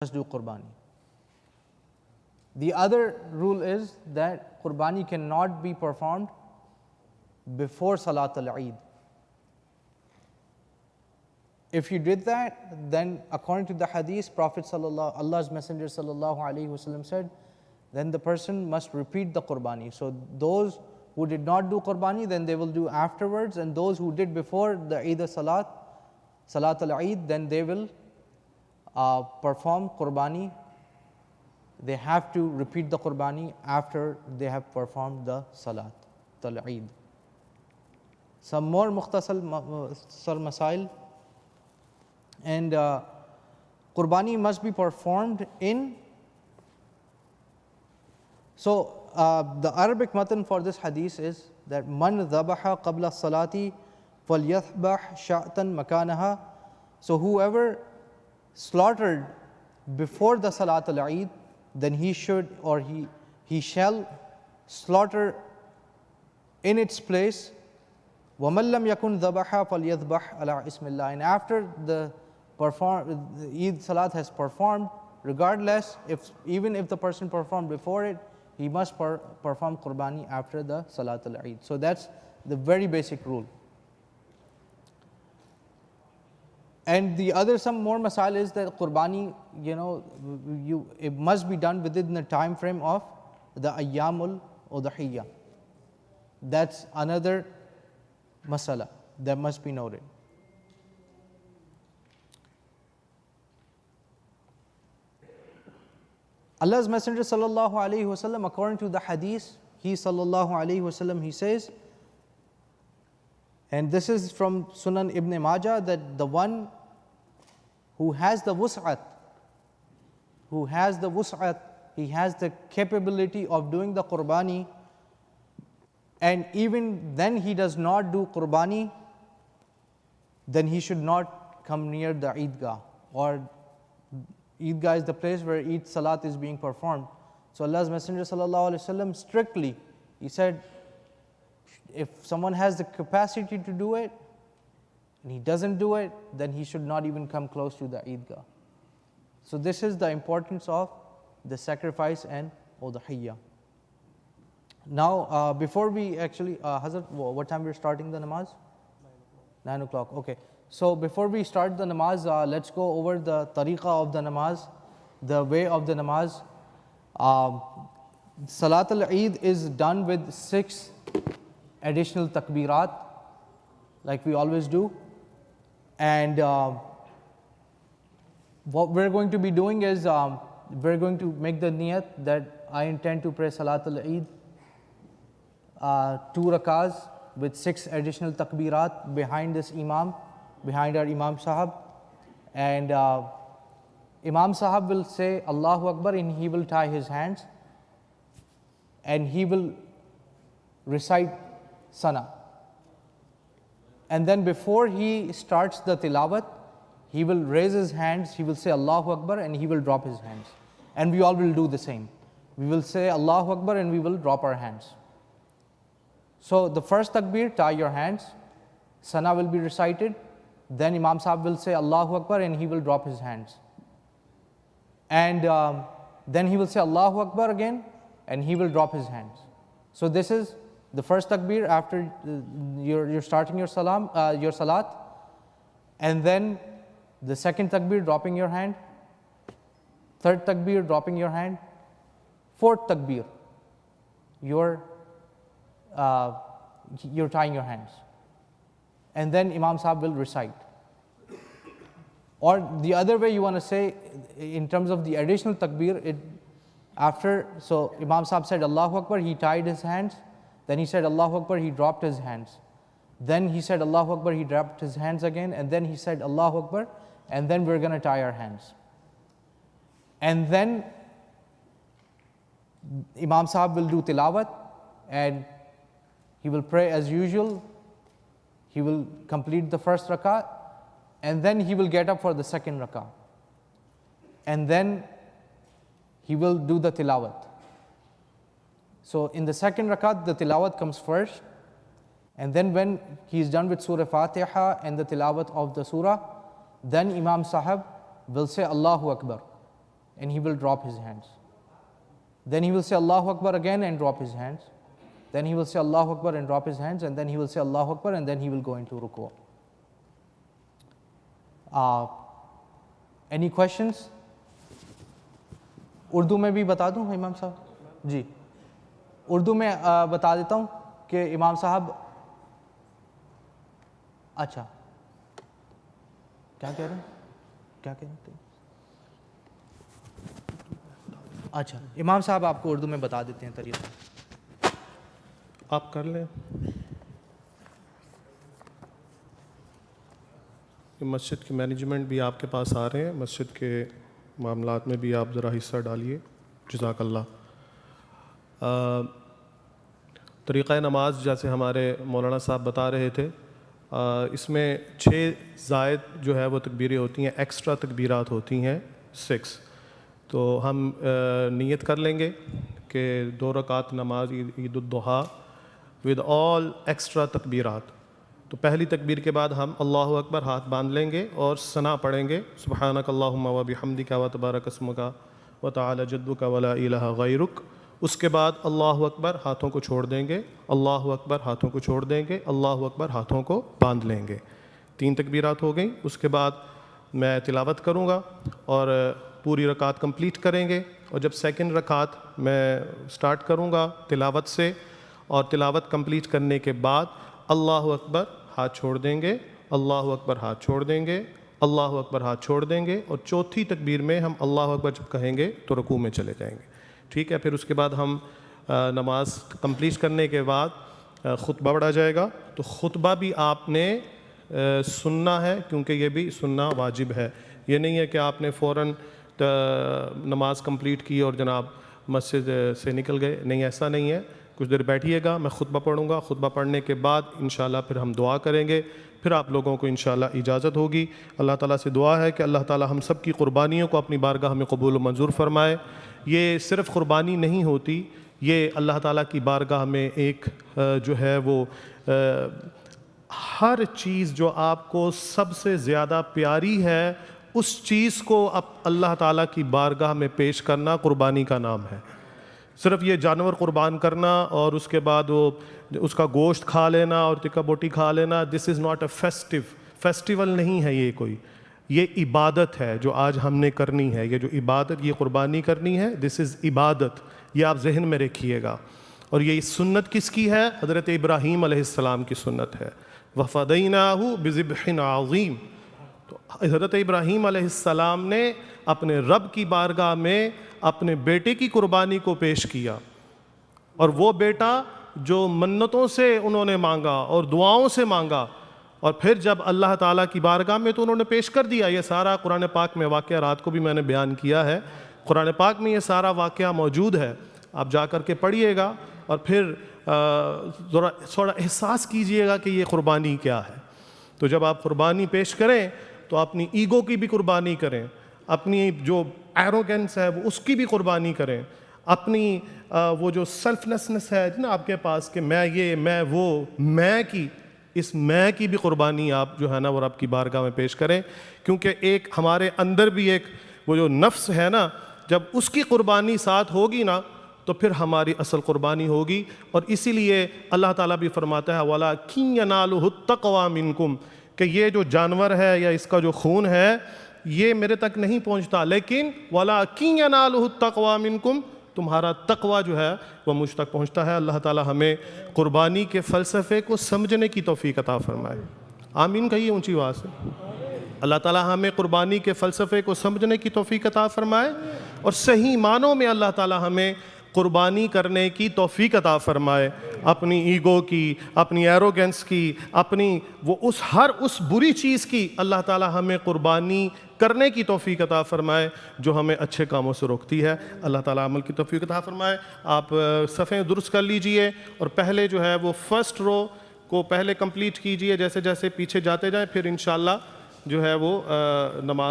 must do qurbani. The other rule is that qurbani cannot be performed before Salat al-Eid. If you did that, then according to the hadith, Allah's Messenger sallallahu alaihi wasallam said, then the person must repeat the qurbani. So those who did not do qurbani, then they will do afterwards, and those who did before the Eid Salat al-Eid, then they will perform qurbani. They have to repeat the qurbani after they have performed the Salat al-Eid. Some more mukhtasar masail. And qurbani must be performed in. So the Arabic matan for this hadith is that man dhabaha qabla salati falyathbah sha'tan makanaha. So whoever slaughtered before the Salat al-Eid, then he should or he shall slaughter in its place. وَمَنْ لَمْ يَكُنْ ذَبَحَ فَلْيَذْبَحْ عَلَىٰ إِسْمِ اللَّهِ. And after the Eid Salat has performed, regardless, even if the person performed before it, he must perform qurbani after the Salat al-Eid. So that's the very basic rule. And the other some more masail is that qurbani, it must be done within the time frame of the Ayyamul Udhiyya. That's another masala that must be noted. Allah's Messenger sallallahu alaihi wasallam, according to the hadith, he sallallahu alaihi wasallam, he says, and this is from Sunan Ibn Majah, that the one who has the wus'at, he has the capability of doing the qurbani, and even then he does not do qurbani, then he should not come near the Eidgah. Or Eidgah is the place where Eid Salat is being performed. So Allah's Messenger sallallahu alaihi wasallam strictly, he said, if someone has the capacity to do it and he doesn't do it, then he should not even come close to the Eidgah. So this is the importance of the sacrifice and udhiyya. Now, before we actually, Hazrat, what time we're starting the namaz? 9 o'clock. Okay. So before we start the namaz, let's go over the tariqah of the namaz, the way of the namaz. Salat al-Eid is done with 6 additional takbirat, like we always do. And what we're going to be doing is, we're going to make the niyat that I intend to pray Salat al-Eid 2 rakahs with 6 additional takbirat behind this imam, behind our Imam Sahab. And Imam Sahab will say Allahu Akbar, and he will tie his hands and he will recite Sana. And then before he starts the tilawat, he will raise his hands, he will say Allahu Akbar, and he will drop his hands. And we all will do the same. We will say Allahu Akbar and we will drop our hands. So the first takbir, tie your hands, Sana will be recited, then Imam Sahib will say Allahu Akbar and he will drop his hands. And then he will say Allahu Akbar again and he will drop his hands. So this is the first takbir after you're starting your salat, and then the second takbir, dropping your hand, third takbir, dropping your hand, fourth takbir, you're tying your hands, and then Imam Sahib will recite. Or the other way you want to say, in terms of the additional takbir, so Imam Sahib said Allahu Akbar, he tied his hands, then he said Allahu Akbar, he dropped his hands. Then he said Allahu Akbar, he dropped his hands again, and then he said Allahu Akbar, and then we're going to tie our hands. And then Imam Sahib will do tilawat, and he will pray as usual. He will complete the first rakah, and then he will get up for the second rakah. And then he will do the tilawat. So in the second rakat, the tilawat comes first, and then when he is done with Surah Fatiha and the tilawat of the surah, then Imam Sahib will say Allahu Akbar. and he will drop his hands. Then he will say Allahu Akbar again and drop his hands. Then he will say Allahu Akbar and drop his hands, and then he will say Allahu Akbar, and then he will go into ruku. Any questions? Urdu میں بھی بتا دوں امام صاحب؟ جی اردو میں بتا دیتا ہوں کہ امام صاحب اچھا کیا کہہ رہے ہیں، کیا کہہ رہے ہیں؟ اچھا امام صاحب آپ کو اردو میں بتا دیتے ہیں طریقہ، آپ کر لیں. مسجد کی مینجمنٹ بھی آپ کے پاس آ رہے ہیں، مسجد کے معاملات میں بھی آپ ذرا حصہ ڈالیے. جزاک اللہ. طریقہ نماز جیسے ہمارے مولانا صاحب بتا رہے تھے، اس میں 6 زائد جو ہے وہ تکبیریں ہوتی ہیں، ایکسٹرا تکبیرات ہوتی ہیں 6. تو ہم نیت کر لیں گے کہ 2 رکعت نماز عید الضحیٰ ود آل ایکسٹرا تکبیرات. تو پہلی تکبیر کے بعد ہم اللہ اکبر ہاتھ باندھ لیں گے اور ثنا پڑھیں گے، سبحانک اللہم و بحمدک و تبارک اسمک و تعالی جدک ولا الہ غیرک. اس کے بعد اللہ اکبر ہاتھوں کو چھوڑ دیں گے، اللہ اکبر ہاتھوں کو چھوڑ دیں گے، اللہ اکبر ہاتھوں کو باندھ لیں گے. 3 تکبیرات ہو گئیں. اس کے بعد میں تلاوت کروں گا اور پوری رکعت کمپلیٹ کریں گے. اور جب سیکنڈ رکعت میں سٹارٹ کروں گا تلاوت سے، اور تلاوت کمپلیٹ کرنے کے بعد اللہ اکبر ہاتھ چھوڑ دیں گے، اللہ اکبر ہاتھ چھوڑ دیں گے، اللہ اکبر ہاتھ چھوڑ دیں گے، اور چوتھی تکبیر میں ہم اللہ اکبر جب کہیں گے تو رکوع میں چلے جائیں گے. ٹھیک ہے. پھر اس کے بعد ہم نماز کمپلیٹ کرنے کے بعد خطبہ پڑھا جائے گا. تو خطبہ بھی آپ نے سننا ہے، کیونکہ یہ بھی سننا واجب ہے. یہ نہیں ہے کہ آپ نے فوراً نماز کمپلیٹ کی اور جناب مسجد سے نکل گئے. نہیں، ایسا نہیں ہے. کچھ دیر بیٹھیے گا، میں خطبہ پڑھوں گا. خطبہ پڑھنے کے بعد انشاءاللہ پھر ہم دعا کریں گے، پھر آپ لوگوں کو انشاءاللہ اجازت ہوگی. اللہ تعالیٰ سے دعا ہے کہ اللہ تعالیٰ ہم سب کی قربانیوں کو اپنی بارگاہ میں قبول و منظور فرمائے. یہ صرف قربانی نہیں ہوتی، یہ اللہ تعالیٰ کی بارگاہ میں ایک جو ہے وہ ہر چیز جو آپ کو سب سے زیادہ پیاری ہے، اس چیز کو اب اللہ تعالیٰ کی بارگاہ میں پیش کرنا قربانی کا نام ہے. صرف یہ جانور قربان کرنا اور اس کے بعد وہ اس کا گوشت کھا لینا اور ٹکا بوٹی کھا لینا، دس از ناٹ اے فیسٹیول نہیں ہے یہ کوئی. یہ عبادت ہے جو آج ہم نے کرنی ہے. یہ جو عبادت، یہ قربانی کرنی ہے، دس از عبادت. یہ آپ ذہن میں رکھیے گا. اور یہ سنت کس کی ہے؟ حضرت ابراہیم علیہ السلام کی سنت ہے. وَفَدَيْنَاهُ بِذِبْحٍ عَظِيمٍ. تو حضرت ابراہیم علیہ السلام نے اپنے رب کی بارگاہ میں اپنے بیٹے کی قربانی کو پیش کیا، اور وہ بیٹا جو منتوں سے انہوں نے مانگا اور دعاؤں سے مانگا، اور پھر جب اللہ تعالیٰ کی بارگاہ میں تو انہوں نے پیش کر دیا. یہ سارا قرآن پاک میں واقعہ رات کو بھی میں نے بیان کیا ہے. قرآن پاک میں یہ سارا واقعہ موجود ہے. آپ جا کر کے پڑھیے گا اور پھر تھوڑا احساس کیجئے گا کہ یہ قربانی کیا ہے. تو جب آپ قربانی پیش کریں تو اپنی ایگو کی بھی قربانی کریں، اپنی جو ایروگنس ہے وہ اس کی بھی قربانی کریں، اپنی وہ جو سیلفلیسنس ہے نا آپ کے پاس کہ میں یہ، میں وہ، میں کی، اس میں کی بھی قربانی آپ جو ہے نا وہ رب کی بارگاہ میں پیش کریں. کیونکہ ایک ہمارے اندر بھی ایک وہ جو نفس ہے نا، جب اس کی قربانی ساتھ ہوگی نا تو پھر ہماری اصل قربانی ہوگی. اور اسی لیے اللہ تعالیٰ بھی فرماتا ہے وَلَٰكِن يَنَالُهُ التَّقْوَىٰ مِنكُمْ، کہ یہ جو جانور ہے یا اس کا جو خون ہے یہ میرے تک نہیں پہنچتا، لیکن وَلَٰكِن يَنَالُهُ التَّقْوَىٰ مِنكُمْ، تمہارا تقوی جو ہے وہ مجھ تک پہنچتا ہے. اللہ تعالیٰ ہمیں قربانی کے فلسفے کو سمجھنے کی توفیق عطا فرمائے. آمین کہیے اونچی آواز سے. اللہ تعالیٰ ہمیں قربانی کے فلسفے کو سمجھنے کی توفیق عطا فرمائے، اور صحیح معنوں میں اللہ تعالیٰ ہمیں قربانی کرنے کی توفیق عطا فرمائے. اپنی ایگو کی، اپنی ایروگنس کی، اپنی وہ اس بری چیز کی اللہ تعالیٰ ہمیں قربانی کرنے کی توفیق عطا فرمائے جو ہمیں اچھے کاموں سے روکتی ہے. اللہ تعالیٰ عمل کی توفیق عطا فرمائے. آپ صفحیں درست کر لیجئے اور پہلے جو ہے وہ فرسٹ رو کو پہلے کمپلیٹ کیجئے. جیسے جیسے پیچھے جاتے جائیں پھر انشاءاللہ جو ہے وہ نماز